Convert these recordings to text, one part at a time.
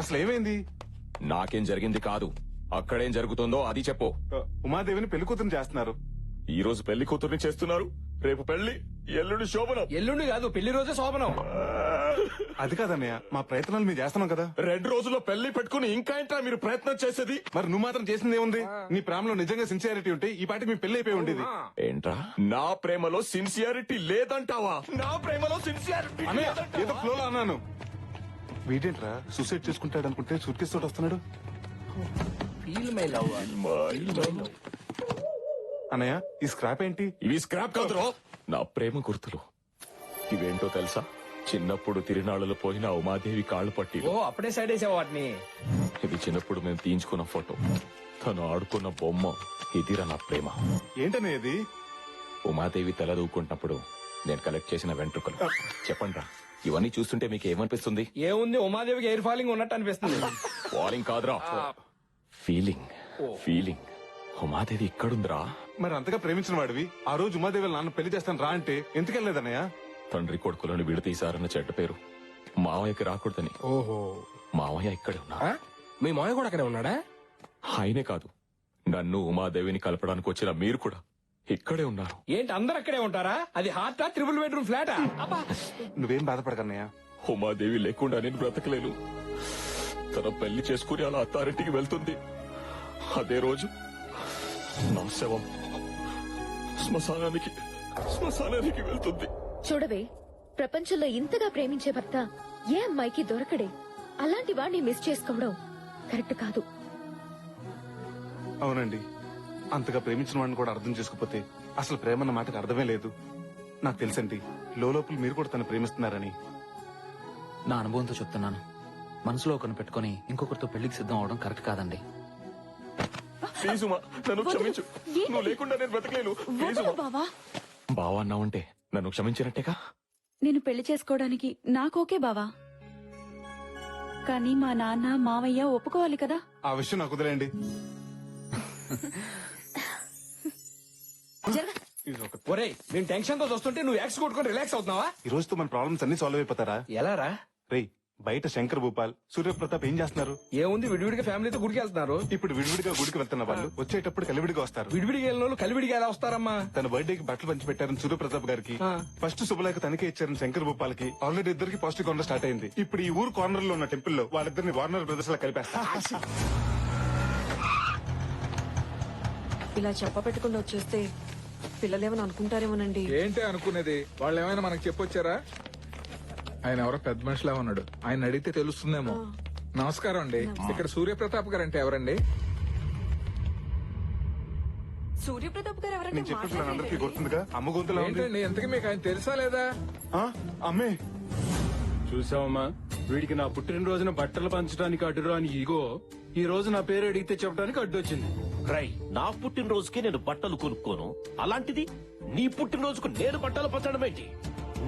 అసలు ఏమైంది? నాకేం జరిగింది కాదు, అక్కడేం జరుగుతుందో అది చెప్పు. ఉమాదేవిని పెళ్లి కూతురు చేస్తున్నారు. ఈ రోజు పెళ్లి కూతుర్ని చేస్తున్నారు, రేపు పెళ్లి, ఎల్లుండి శోభనం. ఎల్లుండి కాదు, పెళ్లి రోజే శోభనం. అది కాదన్నయ్య, మా ప్రయత్నాలు మేము చేస్తున్నాం కదా. 2 రోజుల్లో పెళ్లి పెట్టుకుని ఇంకా ఏంట్రా మీరు ప్రయత్నం చేసేది? మరి నువ్వు మాత్రం చేసింది ఏముంది? నీ ప్రేమలో నిజంగా సిన్సియారిటీ ఉంటే ఈ పాటికి మీ పెళ్లి అయిపోయి ఉండేది. ఏంట్రా నా ప్రేమలో సిన్సియారిటీ లేదంటావా? నా ప్రేమలో సిన్సియారిటీ అన్నయ్య ఏదో ఫ్లోలో అన్నాను. వీటేంట్రా సూసైడ్ చేసుకుంటాడు అనుకుంటే సూట్ కేసు తోటి వస్తున్నాడు. అన్నయ్య ఈ స్క్రాప్ ఏంటి? ఇవి స్క్రాప్ కాదురా, నా ప్రేమ గుర్తులు. ఇవేంటో తెలుసా? చిన్నప్పుడు తిరునాళ్ళలో పోయిన ఉమాదేవి కాళ్ళు పట్టి. ఓ అప్పుడే సైడ్ వేసావు వాటిని. ఇది చిన్నప్పుడు మేము తీయించుకున్న ఫోటో, తను ఆడుకున్న బొమ్మ. ఇదిరా నా ప్రేమ. ఏంటన్నయ్య ఇది? ఉమాదేవి తల దూకుంటున్నప్పుడు నేను కలెక్ట్ చేసిన వెంట్రుకలు. చెప్పండి, ఇవన్నీ చూస్తుంటే మీకు ఏమనిపిస్తుంది? ఏముంది, ఉమాదేవికి ఎయిర్ ఫాలింగ్ ఉన్నట్టు అనిపిస్తుంది. ఫాలింగ్ కాదురా, ఫీలింగ్. ఫీలింగ్. ఉమాదేవి ఇక్కడుందిరా. మరి అంతగా ప్రేమించిన వాడివి ఆ రోజు ఉమాదేవి నాన్న పెళ్లి చేస్తాను రా అంటే ఎందుకెళ్ళలేదన్నయ్య? తండ్రి కొడుకులను విడతీశారన్న చెడ్డ పేరు మావయ్యకి రాకూడదని. ఓహో, మావయ్య ఇక్కడే ఉన్నా. మీ మావయ్య కూడా అక్కడే ఉన్నాడా? ఆయనే కాదు, నన్ను ఉమాదేవిని కలపడానికి వచ్చిన మీరు కూడా ఇక్కడే ఉన్నారు. ఏంటి అందరు అక్కడే ఉంటారా? అది హార్టా, ట్రిపుల్ బెడ్రూమ్ ఫ్లాటా? నువ్వేం బాధపడకన్నయ్య. ఉమాదేవి లేకుండా నేను బ్రతకలేను. తన పెళ్లి చేసుకుని అలా అత్తారింటికి వెళ్తుంది. అదే రోజు నా శవం శ్మశానానికి వెళ్తుంది. చూడవే, ప్రపంచంలో ఇంతగా ప్రేమించే భర్త ఏ అమ్మాయికి దొరకడే. అలాంటి వాడిని మిస్ చేసుకోవడం కరెక్ట్ కాదు. అవునండి, అంతగా ప్రేమించిన వాడిని కూడా అర్థం చేసుకోకపోతే అసలు ప్రేమన్న మాటకు అర్థమే లేదు. నాకు తెలుసండి, లోపల మీరు కూడా తను ప్రేమిస్తున్నారని. నా అనుభవంతో చెప్తున్నాను, మనసులో ఒకరిని పెట్టుకుని ఇంకొకరితో పెళ్లికి సిద్ధం అవడం కరెక్ట్ కాదండి. ప్లీజ్ ఉమా, నన్ను క్షమించు. నువ్వు లేకుండా నేను బ్రతకలేను. ప్లీజ్ ఉమా. బావా అన్నావంటే నన్ను క్షమించినట్టేగా. నేను పెళ్లి చేసుకోవడానికి నాకోకే బావా, కానీ మా నాన్న మావయ్య ఒప్పుకోవాలి కదా. ఆ విషయం నాకు వదిలేయండి. ఒరేయ్, నేను టెన్షన్ తో చూస్తుంటే నువ్వు యాక్స్ కొట్టుకొని రిలాక్స్ అవుతున్నావా? ఈ రోజుతో మన ప్రాబ్లమ్స్ అన్ని సాల్వ్ అయిపోతారా? ఎలా రా? రేయ్, బయట శంకర్ భూపాల్, సూర్యప్రతాప్ ఏం చేస్తున్నారు? ఏముంది, విడివిడిగా ఫ్యామిలీతో గుడికి వెళ్తున్నారు. ఇప్పుడు విడివిడిగా గుడికి వెళ్తున్న వాళ్ళు వచ్చేటప్పుడు కలివిడిగా వస్తారు. విడివిడిగా వెళ్ళిన వాళ్ళు కలివిడిగా ఎలా వస్తారమ్మా? తన బర్త్డేకి బట్టలు పంచి పెట్టారని సూర్యప్రతాప్ గారికి, ఫస్ట్ శుభలేఖ తనకే ఇచ్చారని శంకర్ భూపాల్ కి ఆల్రెడీ ఇద్దరికి పాజిటివ్ కార్నర్ స్టార్ట్ అయింది. ఇప్పుడు ఈ ఊరు కార్నర్ లో ఉన్న టెంపుల్ లో వాళ్ళిద్దరిని వార్నర్ బ్రదర్స్ లా కలిపేస్తారు. ఇలా చెప్ప పెట్టకుండా వచ్చేస్తే పిల్లలేమని అనుకుంటారేమోనండి. ఏంటి అనుకునేది? వాళ్ళు ఏమైనా మనకు చెప్పొచ్చారా? ఆయన ఎవరో పెద్ద మనిషిలా ఉన్నాడు, ఆయన అడిగితే తెలుస్తుందేమో. నమస్కారం అండి, ఇక్కడ సూర్యప్రతాప్ గారు అంటే ఎవరండి? సూర్యప్రతాప్ గారు ఎవరంటే నేను చెప్పిన అందరికీ గుర్తుందిగా, అమ్మ గొంతులో ఉంది. ఏంటండి ఎంతకీ మీకు ఆయన తెలుసా లేదా? అమ్మే చూసావమ్మా, వీడికి నా పుట్టినరోజున బట్టలు పంచడానికి అడ్డురా అని ఈగో ఈ రోజు నా పేరు అడిగితే చెప్పడానికి అడ్డొచ్చింది. రై, నా పుట్టినరోజుకి నేను బట్టలు కొనుక్కోను, అలాంటిది నీ పుట్టినరోజుకు నేను బట్టలు పంచడం ఏంటి?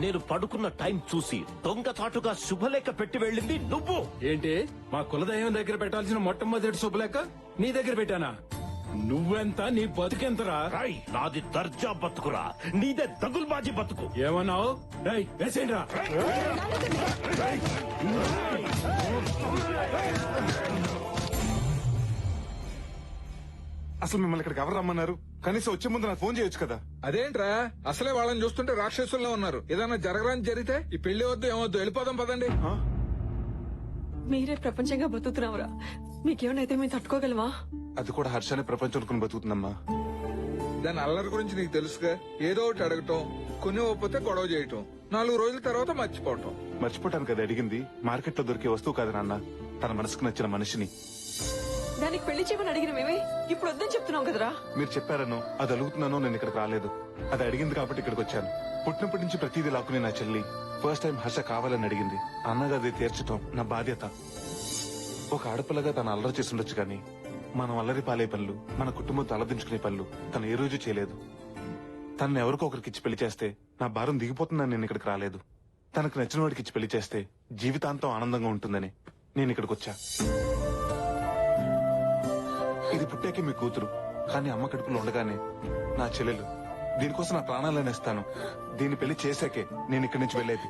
నేను పడుకున్న టైం చూసి దొంగచాటుగా శుభలేఖ పెట్టి వెళ్ళింది నువ్వు. ఏంటి, మా కులదైవం దగ్గర పెట్టాల్సిన మొట్టమొదటి శుభలేఖ నీ దగ్గర పెట్టానా? నువ్వెంత, నీ బతుకెంతరా? రై, నాది దర్జా బతుకురా, నీదే దగుల్బాజీ బతుకు. ఏమన్నావు? రై, వేసేయండిరా. అసలు మిమ్మల్ని ఇక్కడికి ఎవరు రమ్మన్నారు? కనీసం వచ్చే ముందు నాకు ఫోన్ చేయొచ్చు కదా. అదేంట్రా, అసలే వాళ్ళని చూస్తుంటే రాక్షసుల్లో ఉన్నారు. ఏదైనా జరగరాని జరిగితే ఈ పెళ్లి వద్దు ఏమొద్దు, వెళ్ళిపోదాం పదండి. మీరే ప్రపంచంగా బతుకుతున్నావురా, మీకేమైనా మేము తట్టుకోగలవా? అది కూడా హర్షాన్ని ప్రపంచం అనుకుని బతుకుతుందమ్మా. దాని అల్లరి గురించి నీకు తెలుసుగా. ఏదో ఒకటి అడగటం, కొన్ని ఒప్పితే గొడవ చేయటం, 4 రోజుల తర్వాత మర్చిపోవటం. మర్చిపోవటానికి అది అడిగింది మార్కెట్ లో దొరికే వస్తువు కాదు నాన్న, తన మనసుకు నచ్చిన మనిషిని. దానికి పెళ్లి చేయమని అడిగిన మేమే ఇప్పుడు వద్దని చెప్తున్నాం కదరా. మీరు చెప్పారనో అది అడుగుతున్నానో నేను ఇక్కడికి రాలేదు. అది అడిగింది కాబట్టి ఇక్కడికి వచ్చాను. పుట్టినప్పటి నుంచి ప్రతిదీ లాక్కునే నా చెల్లి ఫస్ట్ టైం హర్ష కావాలని అడిగింది. అన్నగా అది తీర్చడం నా బాధ్యత. ఒక ఆడపిల్లగా తను అల్లరి చేసి ఉండొచ్చు కానీ మనం అల్లరి పాలే పనులు, మన కుటుంబంతో అలదించుకునే పనులు తను ఏ రోజు చేయలేదు. తనను ఎవరికో ఒకరికి ఇచ్చి పెళ్లి చేస్తే నా భారం దిగిపోతుందని నేను ఇక్కడికి రాలేదు. తనకు నచ్చిన వాడికి ఇచ్చి పెళ్లి చేస్తే జీవితాంతం ఆనందంగా ఉంటుందని నేను ఇక్కడికి వచ్చా. ఇది పుట్టాకే మీ కూతురు, కానీ అమ్మ కడుపులో ఉండగానే నా చెల్లెలు. దీనికోసం నా ప్రాణాలను ఇస్తాను. దీన్ని పెళ్లి చేశాకే నేను ఇక్కడి నుంచి వెళ్ళేది.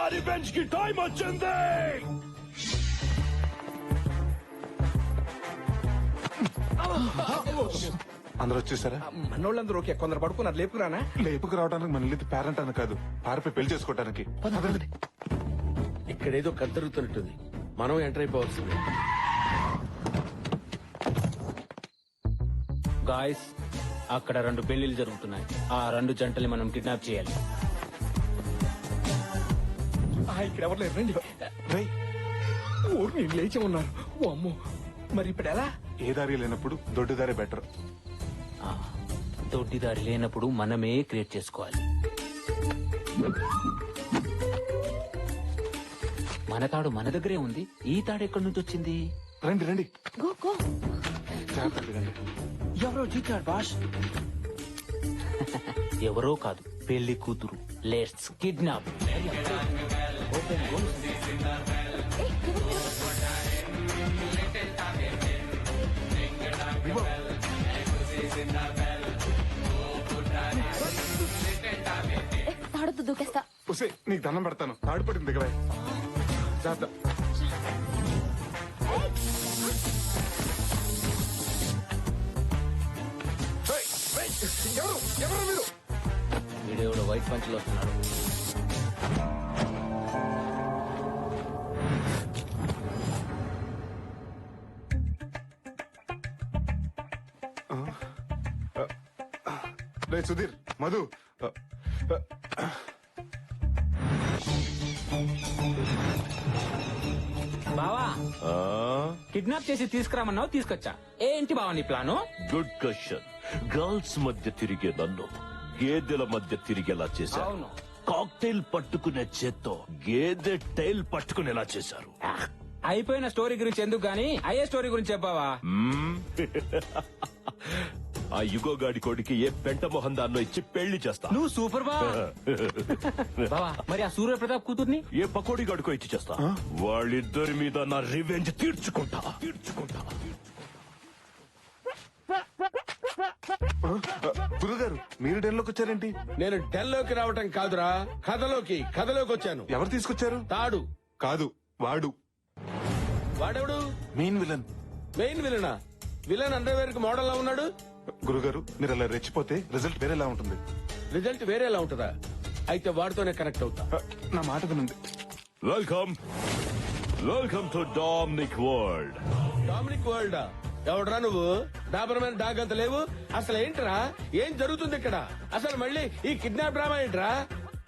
నా రివెంజ్ కి టైం వచ్చింది. అందరూ వచ్చేసారా? మనోళ్ళందరూ ఓకే, కొందరు పడుకున్నారు. లేపుకురానా? లేపుకు రావడానికి మన ఇల్లు పేరెంట్ అని కాదు, పారిపోయి పెళ్లి చేసుకోవడానికి. ఇక్కడేదో కద్దరుగుతున్నట్టుంది. మనం ఎంటర్ అయిపోవాల్సిందే. గాయస్, అక్కడ 2 పెళ్లిళ్ళు జరుగుతున్నాయి. ఆ 2 జంటల్ని మనం కిడ్నాప్ చేయాలి. ఇక్కడ ఎవరు లేరు, రండి. రేయ్, ఊరిని లేచి ఉన్నారు. ఓ అమ్మో, మరి ఇప్పుడు ఎలా? ఏ దారి లేనప్పుడు దొడ్డు దారి బెటర్. ఆ, దొడ్డిదారి లేనప్పుడు మనమే క్రియేట్ చేసుకోవాలి. మన తాడు మన దగ్గరే ఉంది. ఈ తాడు ఎక్కడి నుంచి వచ్చింది? రండి రండి, గో గో. జాగ్రత్తగా రండి. ఎవరో జీతాడు బాష్. ఎవరో కాదు, పెళ్లి కూతురు. Let's kidnap. తాడొద్దు, దూకేస్తా. ఉసే, నీకు దండం పెడతాను. తాడు పట్టింది దిగవే. జాగ్రత్త. ఏయ్, ఏయ్, ఎవరు మీరు? వీడేవాడు వైట్ పంచులు వస్తున్నాడు. రే సుధీర్, మధు, బావా, కిడ్నాప్ చేసి తీసుకురామన్నావు, తీసుకొచ్చా. ఏంటి బావా నీ ప్లాను? Good question. గర్ల్స్ మధ్య తిరిగే నన్ను గేదెల మధ్య తిరిగేలా చేశారు. అవును. కాక్టైల్ పట్టుకునే చేత్తో గేదె టైల్ పట్టుకునేలా చేశారు. అయిపోయిన స్టోరీ గురించి ఎందుకు గానీ అయ్యే స్టోరీ గురించి చెప్పావా? ఆ యుగోగాడి కొడుకి ఏ పెంట మొహం దాన్నో ఇచ్చి పెళ్లి చేస్తా. నువ్వు సూపర్ బావా. బావా, మరి ఆ సూర్య ప్రతాప్ కూతుర్ని? ఏ పకోడి గడుకో ఇచ్చి చేస్తా. వాళ్ళిద్దరి మీద నా రివెంజ్ తీర్చుకుంటా. గురుగారు, మీరు డెన్లోకి వచ్చారేంటి? నేను డెల్లోకి రావటం కాదురా, కథలోకి వచ్చాను. ఎవరు తీసుకొచ్చారు? తాడు కాదు, వాడు వాడెవడు? Main villain. మెయిన్ విలనా? విలన్ అండర్వేర్ కి మోడల్ లా ఉన్నాడు. గురుగారు, మీరు అలా రెచ్చిపోతే రిజల్ట్ వేరేలా ఉంటుంది. రిజల్ట్ వేరేలా ఉంటుందా? అయితే వాడితోనే కనెక్ట్ అవుతా. నా మాట వినండి. Welcome to Dominic world. Dominic world ఎవడరా నువ్వు? డాబర్మెన్ డాగ్ అంత లేవు. అసలు ఏంట్రా, ఏం జరుగుతుంది ఇక్కడ? అసలు మళ్ళీ ఈ కిడ్నాప్ డ్రామా ఏంట్రా?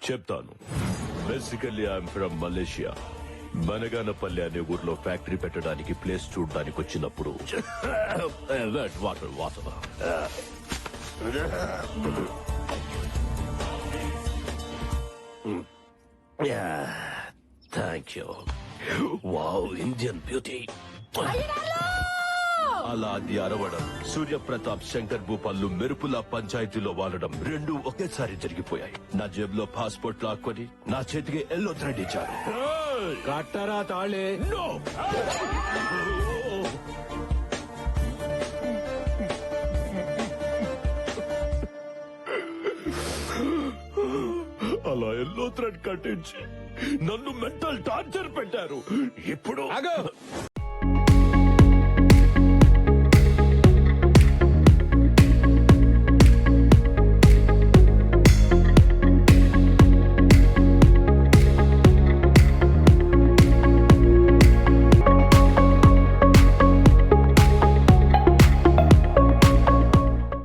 చెప్తాను. Basically I'm from Malaysia. Banaganapalli అనే ఊర్లో ఫ్యాక్టరీ పెట్టడానికి ప్లేస్ చూడడానికి వచ్చినప్పుడు water thank you. Wow, Indian beauty. అలా అది అరవడం, సూర్యప్రతాప్ శంకర్ భూపాల్లు మెరుపుల పంచాయతీలో వాలడం రెండూ ఒకేసారి జరిగిపోయాయి. నా జేబులో పాస్పోర్ట్ లాక్కొని నా చేతికి ఎల్లో థ్రెడ్ ఇచ్చారు. కట్టరా తాళే. No! అలా ఎల్లో థ్రెడ్ కట్టించి నన్ను మెంటల్ టార్చర్ పెట్టారు. ఇప్పుడు ఆగు.